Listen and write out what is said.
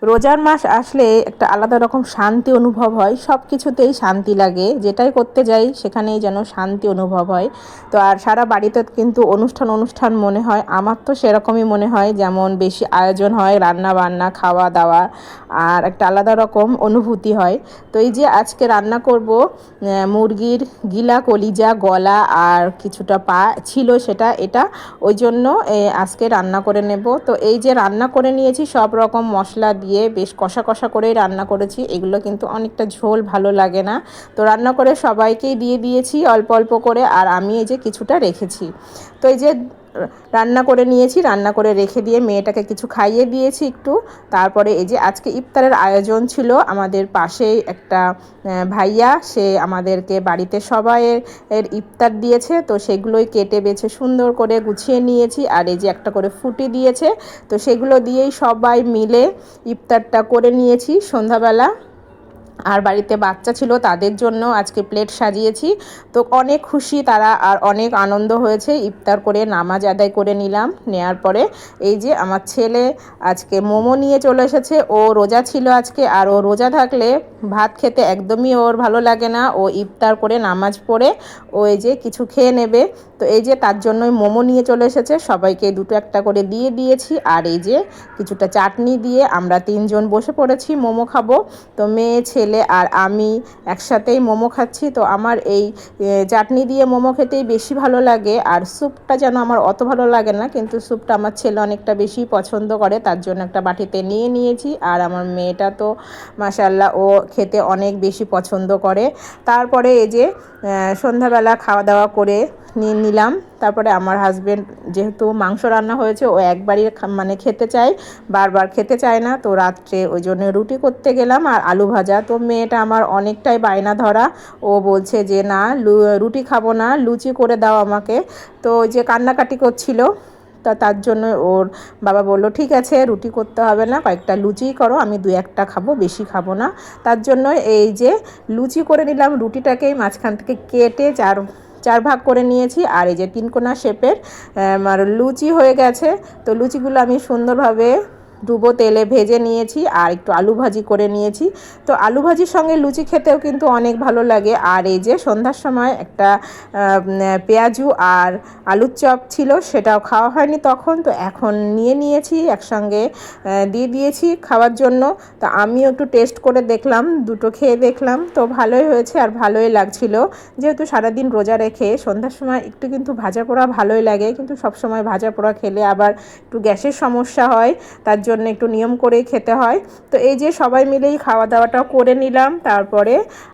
রোজার মাস আসলে একটা আলাদা রকম শান্তি অনুভব হয়, সব কিছুতেই শান্তি লাগে, যেটাই করতে যাই সেখানেই যেন শান্তি অনুভব হয়। তো আর সারা বাড়িতে কিন্তু অনুষ্ঠান অনুষ্ঠান মনে হয়, আমার তো সেরকমই মনে হয়, যেমন বেশি আয়োজন হয়, রান্না বান্না খাওয়া দাওয়া, আর একটা আলাদা রকম অনুভূতি হয়। তো এই যে আজকে রান্না করব মুরগির গিলা, কলিজা, গলা আর কিছুটা পা ছিল, এটা ওই জন্য আজকে রান্না করে নেব। তো এই যে রান্না করে নিয়েছি সব রকম মশলা দিয়ে, বেশ কষা কষা করেই রান্না করেছি, এগুলো কিন্তু অনেকটা ঝোল ভালো লাগে না। তো রান্না করে সবাইকেই দিয়ে দিয়েছি অল্প অল্প করে, আর আমি এই যে কিছুটা রেখেছি। তো এই যে রান্না করে নিয়েছি, রান্না করে রেখে দিয়ে মেয়েটাকে কিছু খাইয়ে দিয়েছি একটু। তারপরে এই যে আজকে ইফতারের আয়োজন ছিল, আমাদের পাশেই একটা ভাইয়া, সে আমাদেরকে বাড়িতে সবাইয়ের ইফতার দিয়েছে, তো সেগুলোই কেটে বেছে সুন্দর করে গুছিয়ে নিয়েছি। আর এই যে একটা করে ফুটি দিয়েছে, তো সেগুলো দিয়েই সবাই মিলে ইফতারটা করে নিয়েছি সন্ধ্যাবেলা। আর বাড়িতে বাচ্চা ছিল, তাদের জন্য আজকে প্লেট সাজিয়েছি। তো অনেক খুশি তারা, আর অনেক আনন্দ হয়েছে। ইফতার করে নামাজ আদায় করে নিলাম, নেয়ার পরে এই যে আমার ছেলে আজকে মোমো নিয়ে চলে এসেছে। ও রোজা ছিল আজকে, আর ও রোজা থাকলে ভাত খেতে একদমই ওর ভালো লাগে না। ও ইফতার করে নামাজ পড়ে ও এই যে কিছু খেয়ে নেবে। তো এই যে তার জন্যই মোমো নিয়ে চলে এসেছে, সবাইকে দুটো একটা করে দিয়ে দিয়েছি। আর এই যে কিছুটা চাটনি দিয়ে আমরা তিনজন বসে পড়েছি মোমো খাবো। তো মেয়ে, ছেলে আর আমি একসাথেই মোমো খাচ্ছি। তো আমার এই চাটনি দিয়ে মোমো খেতেই বেশি ভালো লাগে, আর স্যুপটা যেন আমার অত ভালো লাগে না, কিন্তু স্যুপটা আমার ছেলে অনেকটা বেশি পছন্দ করে, তার জন্য একটা বাটিতে নিয়ে নিয়েছি। আর আমার মেয়েটা তো মাশাআল্লাহ ও খেতে অনেক বেশি পছন্দ করে। তারপরে এই যে সন্ধ্যাবেলা খাওয়া দাওয়া করে নিলাম। তারপরে আমার হাজব্যান্ড, যেহেতু মাংস রান্না হয়েছে, ও একবারই মানে খেতে চায়, বারবার খেতে চায় না। তো রাত্রে ওই জন্য রুটি করতে গেলাম আর আলু ভাজা। তো মেয়েটা আমার অনেকটাই বায়না ধরা, ও বলছে যে না রুটি খাবো না, লুচি করে দাও আমাকে। তো ওই যে কান্নাকাটি করছিল, তা তার জন্য ওর বাবা বলল ঠিক আছে, রুটি করতে হবে না, কয়েকটা লুচিই করো, আমি দু একটা খাবো, বেশি খাবো না। তার জন্য এই যে লুচি করে নিলাম, রুটিটাকেই মাঝখান থেকে কেটে চার চার ভাগ করে নিয়েছি। আর এই যে তিনকোনা শেপের আমার লুচি হয়ে গেছে। তো লুচিগুলো আমি সুন্দরভাবে ডুবো তেলে ভেজে নিয়েছি, আর একটু আলু ভাজি করে নিয়েছি। তো আলু ভাজির সঙ্গে লুচি খেতেও কিন্তু অনেক ভালো লাগে। আর এই যে সন্ধ্যার সময় একটা পেঁয়াজু আর আলুর চপ ছিল, সেটাও খাওয়া হয়নি তখন, তো এখন নিয়ে নিয়েছি একসঙ্গে দিয়ে দিয়েছি খাওয়ার জন্য। তো আমিও একটু টেস্ট করে দেখলাম, দুটো খেয়ে দেখলাম, তো ভালোই হয়েছে আর ভালোই লাগছিল। যেহেতু সারাদিন রোজা রেখে সন্ধ্যার সময় একটু কিন্তু ভাজা পোড়া ভালোই লাগে, কিন্তু সব সময় ভাজা পোড়া খেলে আবার একটু গ্যাসের সমস্যা হয়, তার জন্য একটু নিয়ম করেই খেতে হয়। তো এই যে সবাই মিলেই খাওয়া দাওয়াটাও করে নিলাম। তারপরে